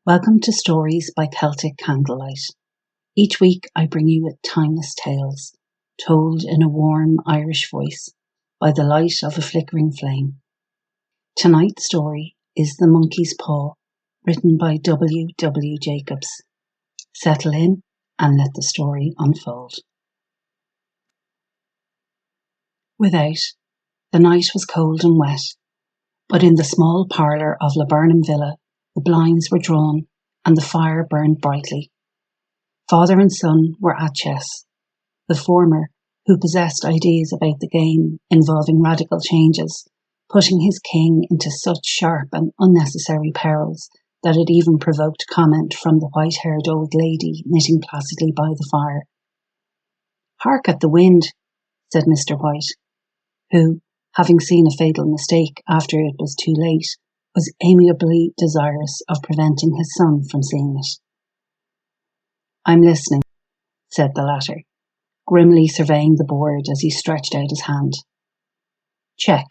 Welcome to Stories by Celtic Candlelight. Each week I bring you timeless tales, told in a warm Irish voice, by the light of a flickering flame. Tonight's story is The Monkey's Paw, written by W. W. Jacobs. Settle in and let the story unfold. Without, the night was cold and wet, but in the small parlour of Laburnum Villa, the blinds were drawn and the fire burned brightly. Father and son were at chess. The former, who possessed ideas about the game involving radical changes, putting his king into such sharp and unnecessary perils that it even provoked comment from the white-haired old lady knitting placidly by the fire. "Hark at the wind," said Mr. White, who, having seen a fatal mistake after it was too late, was amiably desirous of preventing his son from seeing it. "I'm listening," said the latter, grimly surveying the board as he stretched out his hand. "Check."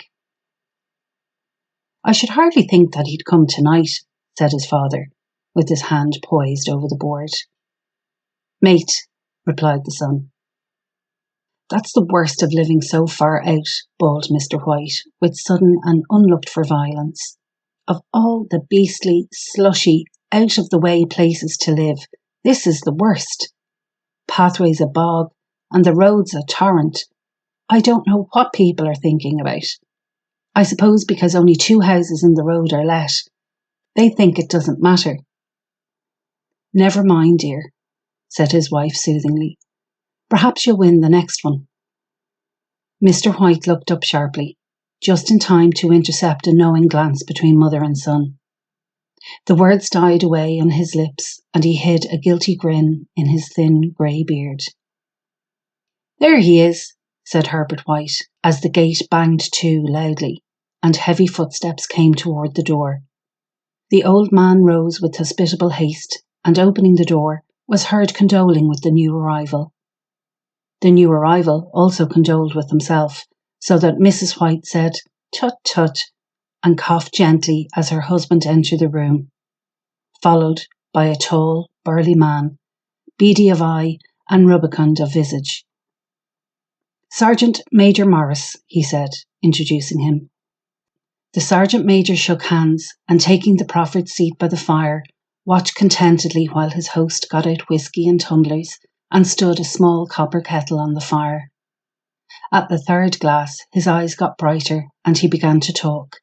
"I should hardly think that he'd come tonight," said his father, with his hand poised over the board. "Mate," replied the son. "That's the worst of living so far out," bawled Mr. White, with sudden and unlooked-for violence. "Of all the beastly, slushy, out-of-the-way places to live, this is the worst. Pathway's a bog, and the road's a torrent. I don't know what people are thinking about. I suppose because only 2 houses in the road are let, they think it doesn't matter." "Never mind, dear," said his wife soothingly. "Perhaps you'll win the next one." Mr. White looked up sharply, just in time to intercept a knowing glance between mother and son. The words died away on his lips, and he hid a guilty grin in his thin grey beard. "There he is," said Herbert White, as the gate banged to loudly, and heavy footsteps came toward the door. The old man rose with hospitable haste, and opening the door, was heard condoling with the new arrival. The new arrival also condoled with himself, so that Mrs. White said, "Tut, tut," and coughed gently as her husband entered the room, followed by a tall, burly man, beady of eye and rubicund of visage. "Sergeant Major Morris," he said, introducing him. The Sergeant Major shook hands, and taking the proffered seat by the fire, watched contentedly while his host got out whisky and tumblers and stood a small copper kettle on the fire. At the third glass, his eyes got brighter, and he began to talk,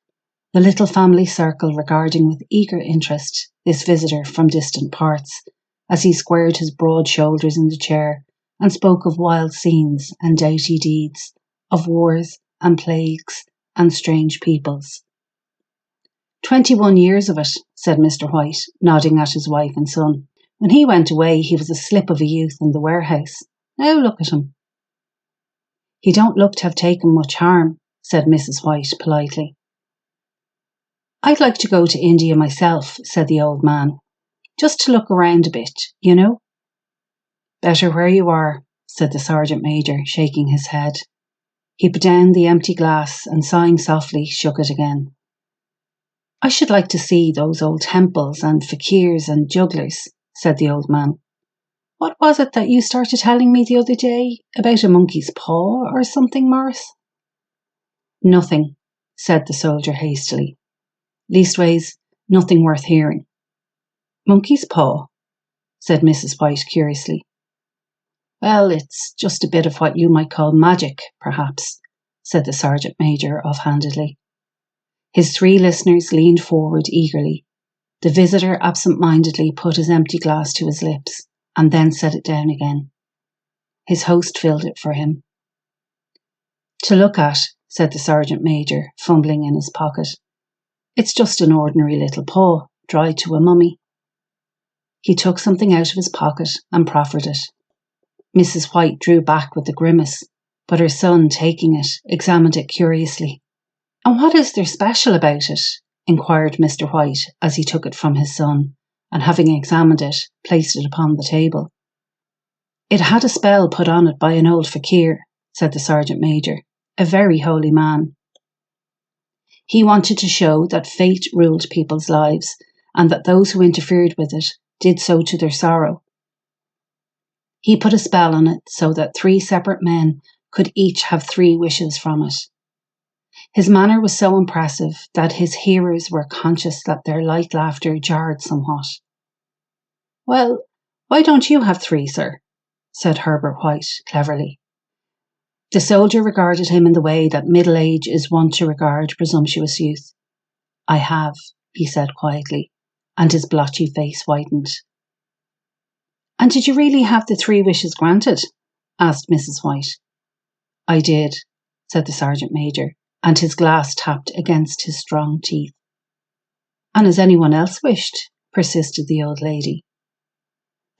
the little family circle regarding with eager interest this visitor from distant parts, as he squared his broad shoulders in the chair and spoke of wild scenes and doughty deeds, of wars and plagues and strange peoples. 21 years of it," said Mr. White, nodding at his wife and son. "When he went away, he was a slip of a youth in the warehouse. Now look at him." "He don't look to have taken much harm," said Mrs. White politely. "I'd like to go to India myself," said the old man. "Just to look around a bit, you know." "Better where you are," said the Sergeant Major, shaking his head. He put down the empty glass and, sighing softly, shook it again. "I should like to see those old temples and fakirs and jugglers," said the old man. "What was it that you started telling me the other day about a monkey's paw or something, Morris?" "Nothing," said the soldier hastily. "Leastways, nothing worth hearing." "Monkey's paw?" said Mrs. White curiously. "Well, it's just a bit of what you might call magic, perhaps," said the Sergeant Major offhandedly. His 3 listeners leaned forward eagerly. The visitor absent-mindedly put his empty glass to his lips, and then set it down again. His host filled it for him. "To look at," said the Sergeant Major, fumbling in his pocket. "It's just an ordinary little paw, dried to a mummy." He took something out of his pocket and proffered it. Mrs. White drew back with a grimace, but her son, taking it, examined it curiously. "And what is there special about it?" inquired Mr. White as he took it from his son, and having examined it, placed it upon the table. "It had a spell put on it by an old fakir," said the Sergeant Major, "a very holy man. He wanted to show that fate ruled people's lives, and that those who interfered with it did so to their sorrow. He put a spell on it so that 3 separate men could each have 3 wishes from it. His manner was so impressive that his hearers were conscious that their light laughter jarred somewhat. "Well, why don't you have 3, sir?" said Herbert White cleverly. The soldier regarded him in the way that middle age is wont to regard presumptuous youth. "I have," he said quietly, and his blotchy face whitened. "And did you really have the 3 wishes granted?" asked Mrs. White. "I did," said the sergeant major, and his glass tapped against his strong teeth. "And has anyone else wished?" persisted the old lady.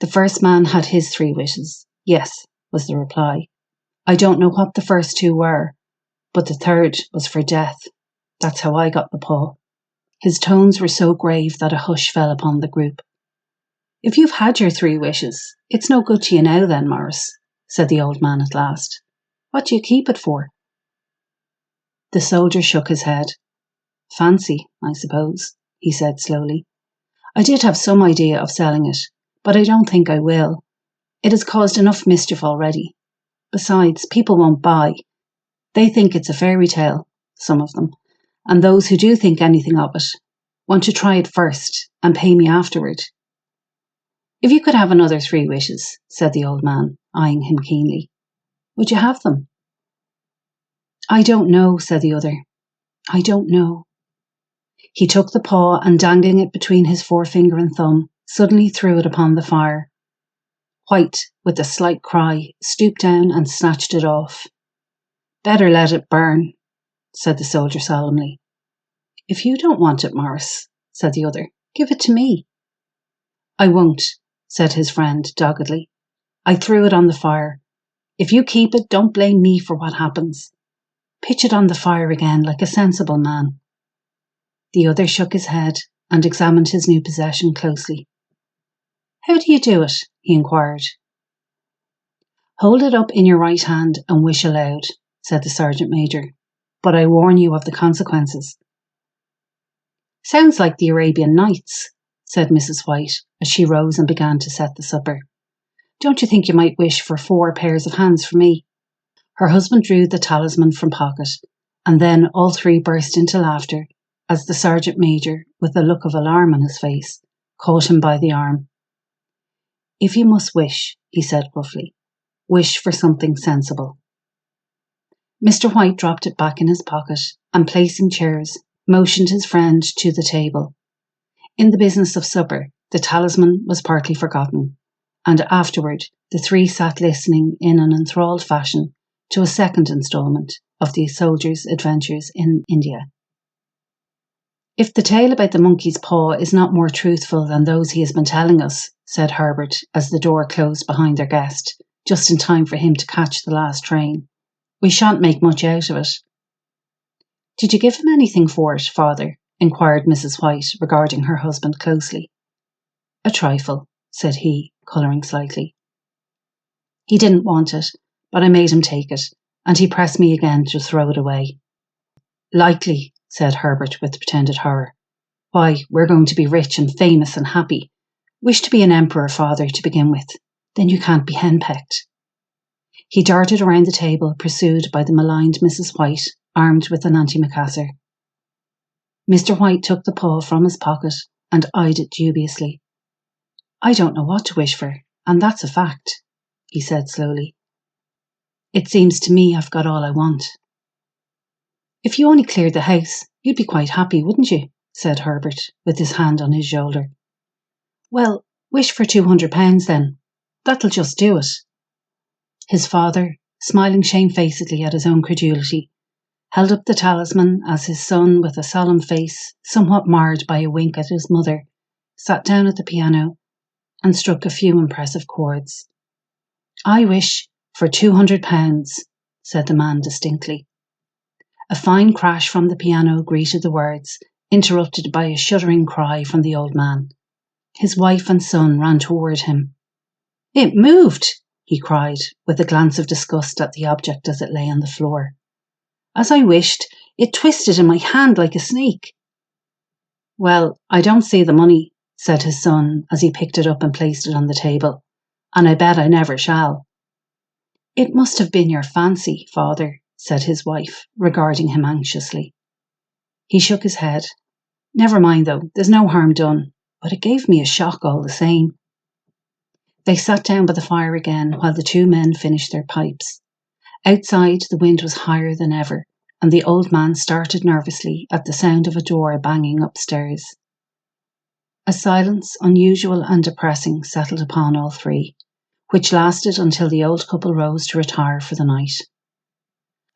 "The first man had his 3 wishes, yes," was the reply. "I don't know what the first 2 were, but the third was for death. That's how I got the paw." His tones were so grave that a hush fell upon the group. "If you've had your 3 wishes, it's no good to you now then, Morris," said the old man at last. "What do you keep it for?" The soldier shook his head. "Fancy, I suppose," he said slowly. "I did have some idea of selling it, but I don't think I will. It has caused enough mischief already. Besides, people won't buy. They think it's a fairy tale, some of them, and those who do think anything of it want to try it first and pay me afterward." "If you could have another 3 wishes," said the old man, eyeing him keenly, "would you have them?" "I don't know," said the other. "I don't know." He took the paw and, dangling it between his forefinger and thumb, suddenly threw it upon the fire. White, with a slight cry, stooped down and snatched it off. "Better let it burn," said the soldier solemnly. "If you don't want it, Morris," said the other, "give it to me." "I won't," said his friend doggedly. "I threw it on the fire. If you keep it, don't blame me for what happens. Pitch it on the fire again like a sensible man." The other shook his head and examined his new possession closely. "How do you do it?" he inquired. "Hold it up in your right hand and wish aloud," said the sergeant major. "But I warn you of the consequences." "Sounds like the Arabian Nights," said Mrs. White, as she rose and began to set the supper. "Don't you think you might wish for 4 pairs of hands for me?" Her husband drew the talisman from pocket, and then all 3 burst into laughter as the sergeant major, with a look of alarm on his face, caught him by the arm. "If you must wish," he said gruffly, "wish for something sensible." Mr. White dropped it back in his pocket and, placing chairs, motioned his friend to the table. In the business of supper, the talisman was partly forgotten, and afterward the 3 sat listening in an enthralled fashion to a second instalment of the soldier's adventures in India. "If the tale about the monkey's paw is not more truthful than those he has been telling us," said Herbert as the door closed behind their guest, just in time for him to catch the last train, "we shan't make much out of it." "Did you give him anything for it, father?" inquired Mrs. White, regarding her husband closely. "A trifle," said he, colouring slightly. "He didn't want it, but I made him take it, and he pressed me again to throw it away." "Likely," said Herbert with pretended horror. "Why, we're going to be rich and famous and happy. Wish to be an emperor, father, to begin with. Then you can't be henpecked." He darted around the table, pursued by the maligned Mrs. White, armed with an antimacassar. Mr. White took the paw from his pocket and eyed it dubiously. "I don't know what to wish for, and that's a fact," he said slowly. "It seems to me I've got all I want." "If you only cleared the house, you'd be quite happy, wouldn't you?" said Herbert, with his hand on his shoulder. "Well, wish for £200 then. That'll just do it." His father, smiling shamefacedly at his own credulity, held up the talisman as his son, with a solemn face, somewhat marred by a wink at his mother, sat down at the piano and struck a few impressive chords. "I wish for £200, said the man distinctly. A fine crash from the piano greeted the words, interrupted by a shuddering cry from the old man. His wife and son ran toward him. "It moved!" he cried, with a glance of disgust at the object as it lay on the floor. "As I wished, it twisted in my hand like a snake." Well, I don't see the money, said his son as he picked it up and placed it on the table, and I bet I never shall. It must have been your fancy, father, said his wife, regarding him anxiously. He shook his head. Never mind, though, there's no harm done, but it gave me a shock all the same. They sat down by the fire again while the two men finished their pipes. Outside, the wind was higher than ever, and the old man started nervously at the sound of a door banging upstairs. A silence unusual and depressing settled upon all three, which lasted until the old couple rose to retire for the night.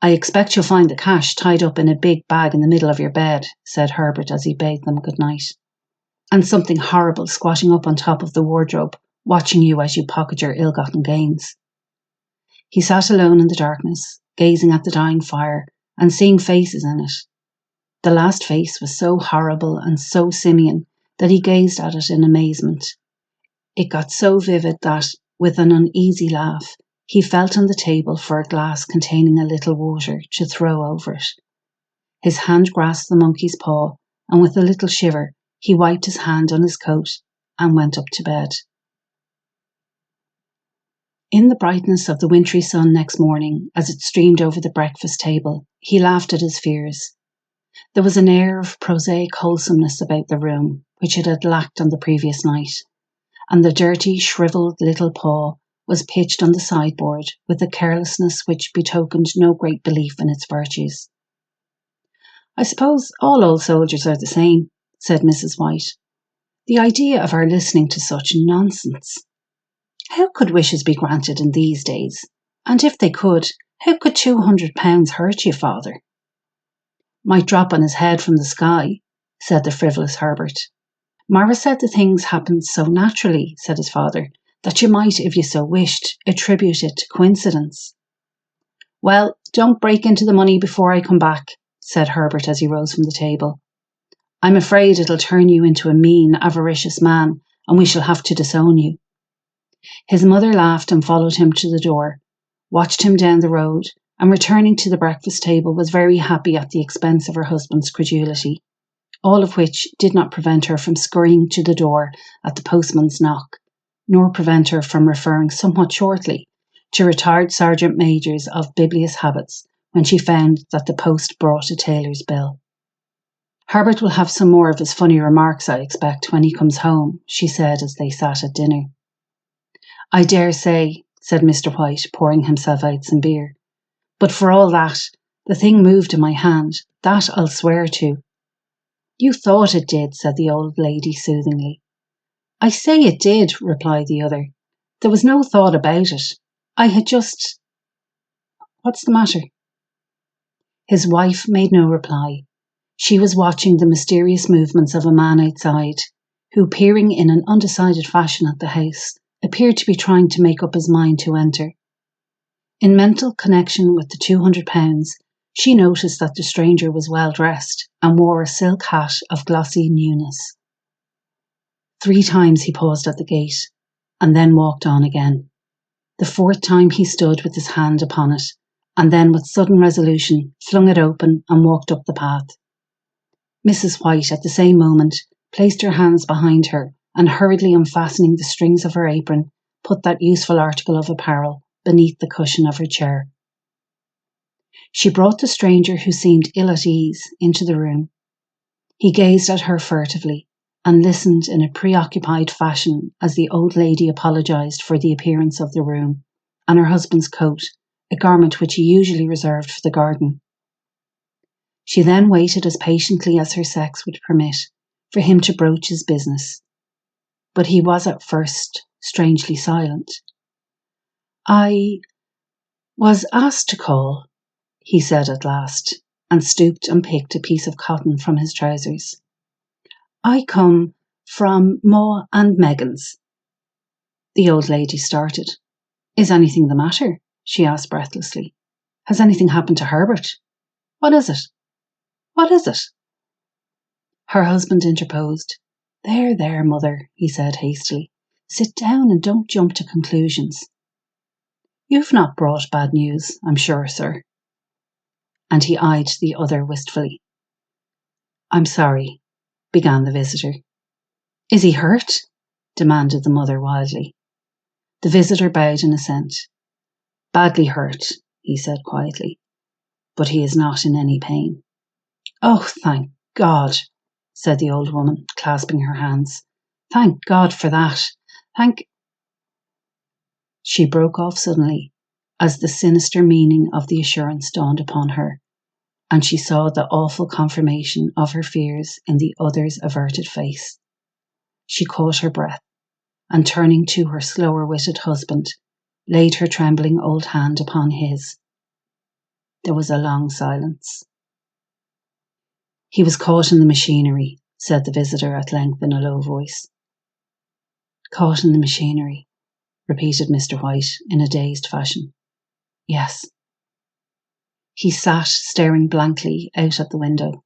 I expect you'll find the cash tied up in a big bag in the middle of your bed, said Herbert as he bade them good night. And something horrible squatting up on top of the wardrobe, watching you as you pocket your ill-gotten gains. He sat alone in the darkness, gazing at the dying fire and seeing faces in it. The last face was so horrible and so simian that he gazed at it in amazement. It got so vivid that, with an uneasy laugh, he felt on the table for a glass containing a little water to throw over it. His hand grasped the monkey's paw, and with a little shiver, he wiped his hand on his coat and went up to bed. In the brightness of the wintry sun next morning, as it streamed over the breakfast table, he laughed at his fears. There was an air of prosaic wholesomeness about the room, which it had lacked on the previous night, and the dirty, shriveled little paw was pitched on the sideboard with a carelessness which betokened no great belief in its virtues. I suppose all old soldiers are the same, said Mrs. White. The idea of our listening to such nonsense. How could wishes be granted in these days? And if they could, how could £200 hurt you, father? Might drop on his head from the sky, said the frivolous Herbert. Mara said the things happened so naturally, said his father, that you might, if you so wished, attribute it to coincidence. Well, don't break into the money before I come back, said Herbert as he rose from the table. I'm afraid it'll turn you into a mean, avaricious man, and we shall have to disown you. His mother laughed and followed him to the door, watched him down the road, and returning to the breakfast table was very happy at the expense of her husband's credulity, all of which did not prevent her from scurrying to the door at the postman's knock, nor prevent her from referring somewhat shortly to retired sergeant majors of biblious habits when she found that the post brought a tailor's bill. Herbert will have some more of his funny remarks, I expect, when he comes home, she said as they sat at dinner. I dare say, said Mr. White, pouring himself out some beer. But for all that, the thing moved in my hand, that I'll swear to. You thought it did, said the old lady soothingly. I say it did, replied the other. There was no thought about it. I had just... What's the matter? His wife made no reply. She was watching the mysterious movements of a man outside, who, peering in an undecided fashion at the house, appeared to be trying to make up his mind to enter. In mental connection with the £200, she noticed that the stranger was well dressed and wore a silk hat of glossy newness. 3 times he paused at the gate, and then walked on again. The 4th time he stood with his hand upon it, and then with sudden resolution flung it open and walked up the path. Mrs. White, at the same moment, placed her hands behind her and, hurriedly unfastening the strings of her apron, put that useful article of apparel beneath the cushion of her chair. She brought the stranger, who seemed ill at ease, into the room. He gazed at her furtively and listened in a preoccupied fashion as the old lady apologised for the appearance of the room and her husband's coat, a garment which he usually reserved for the garden. She then waited as patiently as her sex would permit for him to broach his business. But he was at first strangely silent. I was asked to call, he said at last, and stooped and picked a piece of cotton from his trousers. I come from Ma and Megan's. The old lady started. Is anything the matter? She asked breathlessly. Has anything happened to Herbert? What is it? What is it? Her husband interposed. There, mother, he said hastily. Sit down and don't jump to conclusions. You've not brought bad news, I'm sure, sir. And he eyed the other wistfully. I'm sorry. began the visitor. Is he hurt? Demanded the mother wildly. The visitor bowed in assent. Badly hurt, he said quietly, but he is not in any pain. Oh, thank God, said the old woman, clasping her hands. Thank God for that. She broke off suddenly as the sinister meaning of the assurance dawned upon her, and she saw the awful confirmation of her fears in the other's averted face. She caught her breath, and turning to her slower-witted husband, laid her trembling old hand upon his. There was a long silence. He was caught in the machinery, said the visitor at length in a low voice. Caught in the machinery, repeated Mr. White in a dazed fashion. Yes. He sat staring blankly out at the window,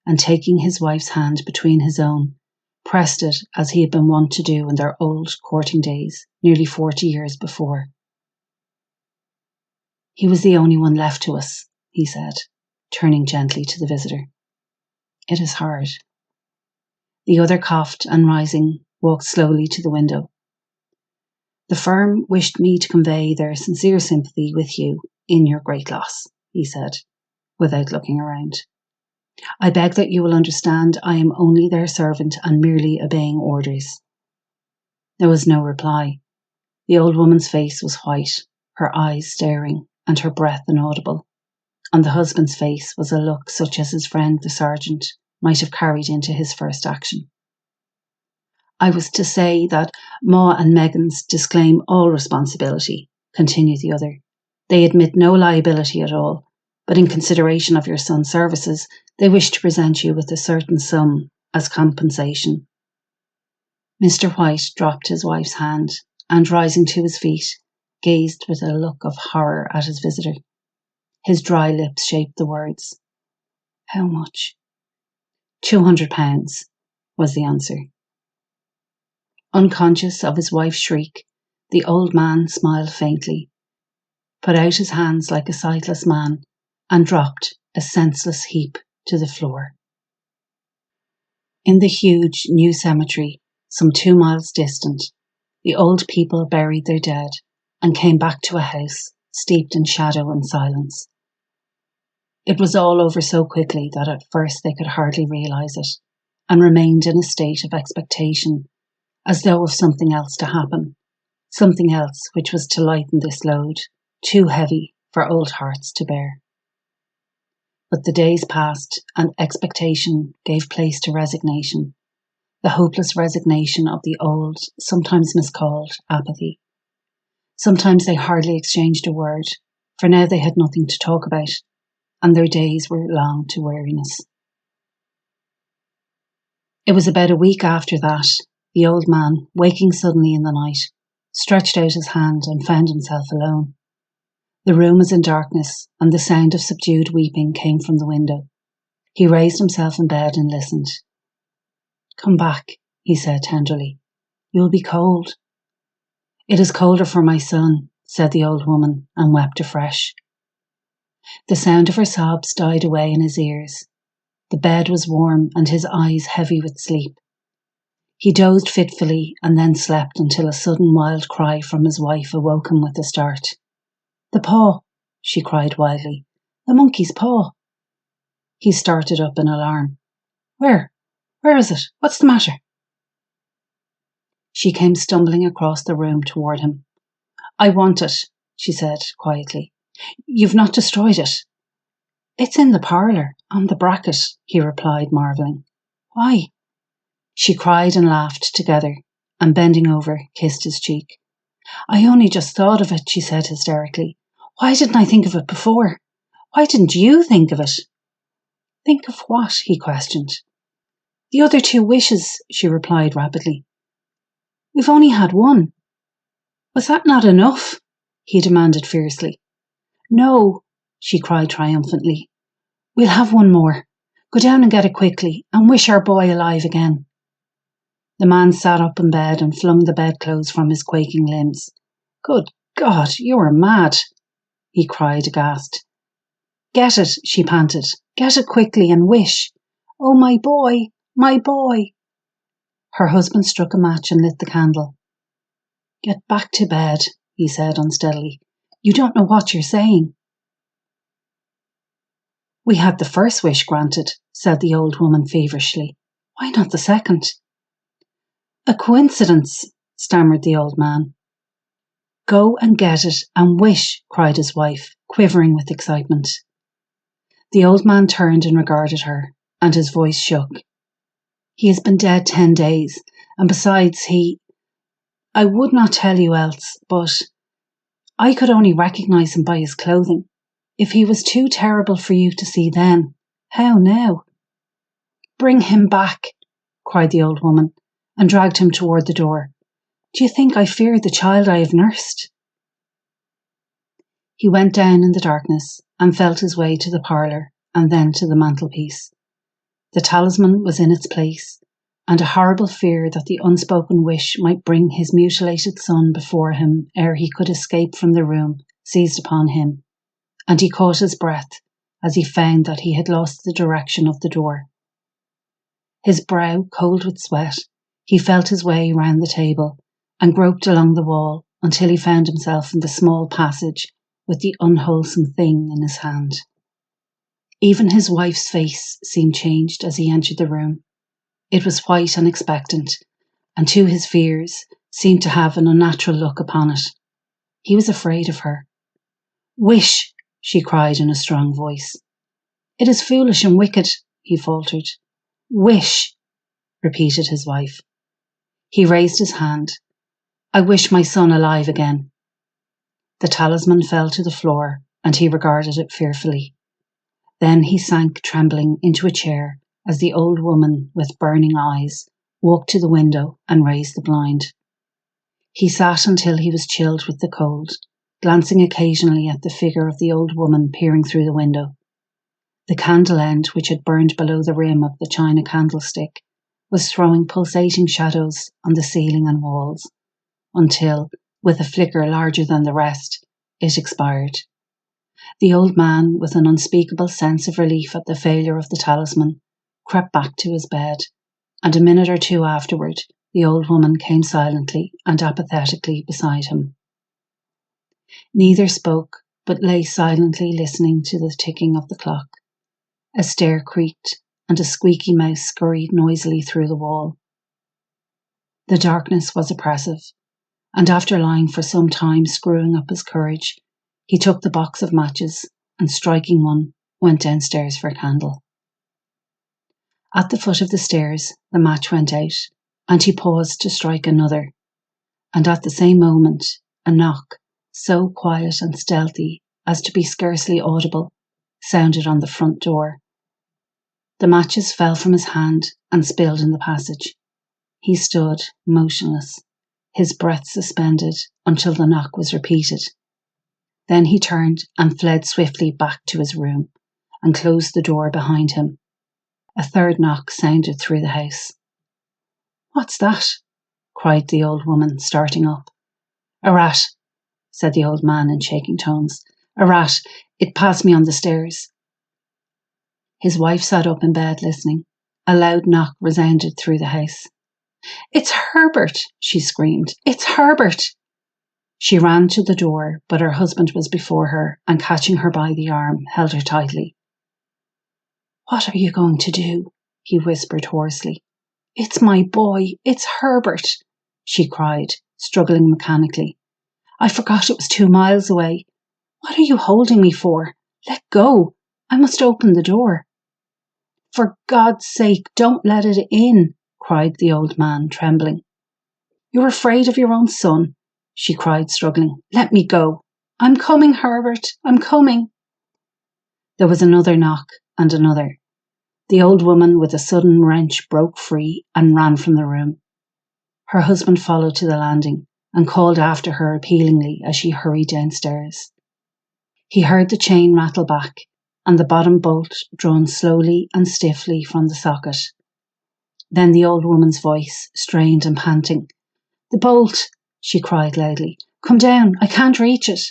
and taking his wife's hand between his own, pressed it as he had been wont to do in their old courting days, nearly 40 years before. He was the only one left to us, he said, turning gently to the visitor. It is hard. The other coughed and, rising, walked slowly to the window. The firm wished me to convey their sincere sympathy with you in your great loss, he said, without looking around. I beg that you will understand I am only their servant and merely obeying orders. There was no reply. The old woman's face was white, her eyes staring, and her breath inaudible. On the husband's face was a look such as his friend the sergeant might have carried into his first action. I was to say that Ma and Meggins disclaim all responsibility, continued the other. They admit no liability at all, but in consideration of your son's services, they wish to present you with a certain sum as compensation. Mr. White dropped his wife's hand and, rising to his feet, gazed with a look of horror at his visitor. His dry lips shaped the words. How much? £200, was the answer. Unconscious of his wife's shriek, the old man smiled faintly, put out his hands like a sightless man, and dropped, a senseless heap, to the floor. In the huge new cemetery, some 2 miles distant, the old people buried their dead and came back to a house steeped in shadow and silence. It was all over so quickly that at first they could hardly realise it, and remained in a state of expectation, as though of something else to happen, something else which was to lighten this load, too heavy for old hearts to bear. But the days passed, and expectation gave place to resignation, the hopeless resignation of the old, sometimes miscalled, apathy. Sometimes they hardly exchanged a word, for now they had nothing to talk about, and their days were long to weariness. It was about a week after that, the old man, waking suddenly in the night, stretched out his hand and found himself alone. The room was in darkness, and the sound of subdued weeping came from the window. He raised himself in bed and listened. Come back, he said tenderly. You will be cold. It is colder for my son, said the old woman, and wept afresh. The sound of her sobs died away in his ears. The bed was warm and his eyes heavy with sleep. He dozed fitfully and then slept until a sudden wild cry from his wife awoke him with a start. The paw, she cried wildly. The monkey's paw. He started up in alarm. Where? Where is it? What's the matter? She came stumbling across the room toward him. I want it, she said quietly. You've not destroyed it. It's in the parlour, on the bracket, he replied, marvelling. Why? She cried and laughed together, and bending over, kissed his cheek. I only just thought of it, she said hysterically. Why didn't I think of it before? Why didn't you think of it? Think of what? He questioned. The other 2 wishes, she replied rapidly. We've only had one. Was that not enough? He demanded fiercely. No, she cried triumphantly. We'll have one more. Go down and get it quickly, and wish our boy alive again. The man sat up in bed and flung the bedclothes from his quaking limbs. Good God, you are mad, he cried aghast. Get it, she panted. Get it quickly and wish. Oh, my boy, My boy! Her husband struck a match and lit the candle. Get back to bed, he said unsteadily. You don't know what you're saying. We had the first wish granted, said the old woman feverishly. Why not the second? A coincidence, stammered the old man. Go and get it and wish, cried his wife, quivering with excitement. The old man turned and regarded her, and his voice shook. He has been dead 10 days, and besides I would not tell you else, but I could only recognise him by his clothing. If he was too terrible for you to see then, how now? Bring him back, cried the old woman, and dragged him toward the door. Do you think I fear the child I have nursed? He went down in the darkness and felt his way to the parlour and then to the mantelpiece. The talisman was in its place, and a horrible fear that the unspoken wish might bring his mutilated son before him ere he could escape from the room seized upon him, and he caught his breath as he found that he had lost the direction of the door. His brow cold with sweat, he felt his way round the table and groped along the wall until he found himself in the small passage with the unwholesome thing in his hand. Even his wife's face seemed changed as he entered the room. It was white and expectant, and to his fears seemed to have an unnatural look upon it. He was afraid of her. Wish, she cried in a strong voice. It is foolish and wicked, he faltered. Wish, repeated his wife. He raised his hand. I wish my son alive again. The talisman fell to the floor, and he regarded it fearfully. Then he sank trembling into a chair as the old woman, with burning eyes, walked to the window and raised the blind. He sat until he was chilled with the cold, glancing occasionally at the figure of the old woman peering through the window. The candle end, which had burned below the rim of the china candlestick, was throwing pulsating shadows on the ceiling and walls, until, with a flicker larger than the rest, it expired. The old man, with an unspeakable sense of relief at the failure of the talisman, crept back to his bed, and a minute or two afterward the old woman came silently and apathetically beside him. Neither spoke, but lay silently listening to the ticking of the clock. A stair creaked, and a squeaky mouse scurried noisily through the wall. The darkness was oppressive, and after lying for some time screwing up his courage, he took the box of matches and, striking one, went downstairs for a candle. At the foot of the stairs, the match went out, and he paused to strike another, and at the same moment, a knock, so quiet and stealthy as to be scarcely audible, sounded on the front door. The matches fell from his hand and spilled in the passage. He stood, motionless, his breath suspended until the knock was repeated. Then he turned and fled swiftly back to his room and closed the door behind him. A third knock sounded through the house. What's that? Cried the old woman, starting up. A rat, said the old man in shaking tones. A rat. It passed me on the stairs. His wife sat up in bed listening. A loud knock resounded through the house. It's Herbert, she screamed. It's Herbert. She ran to the door, but her husband was before her and, catching her by the arm, held her tightly. What are you going to do? He whispered hoarsely. It's my boy. It's Herbert, she cried, struggling mechanically. I forgot it was 2 miles away. What are you holding me for? Let go. I must open the door. For God's sake, don't let it in, cried the old man, trembling. You're afraid of your own son, she cried, struggling. Let me go. I'm coming, Herbert. I'm coming. There was another knock and another. The old woman, with a sudden wrench, broke free and ran from the room. Her husband followed to the landing and called after her appealingly as she hurried downstairs. He heard the chain rattle back and the bottom bolt drawn slowly and stiffly from the socket. Then the old woman's voice, strained and panting. The bolt, she cried loudly. Come down, I can't reach it.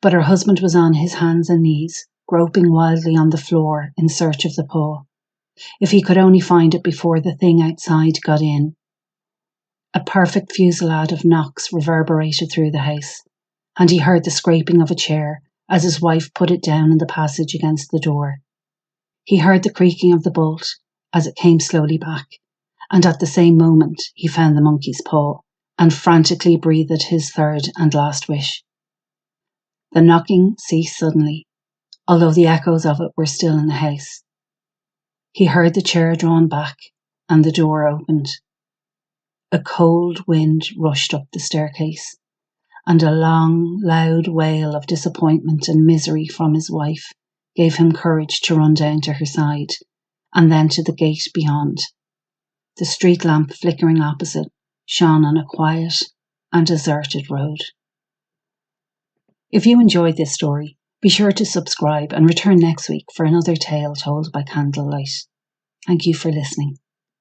But her husband was on his hands and knees, groping wildly on the floor in search of the paw. If he could only find it before the thing outside got in. A perfect fusillade of knocks reverberated through the house, and he heard the scraping of a chair as his wife put it down in the passage against the door. He heard the creaking of the bolt as it came slowly back, and at the same moment he found the monkey's paw and frantically breathed his third and last wish. The knocking ceased suddenly, although the echoes of it were still in the house. He heard the chair drawn back and the door opened. A cold wind rushed up the staircase, and a long, loud wail of disappointment and misery from his wife gave him courage to run down to her side, and then to the gate beyond. The street lamp flickering opposite shone on a quiet and deserted road. If you enjoyed this story, be sure to subscribe and return next week for another tale told by candlelight. Thank you for listening.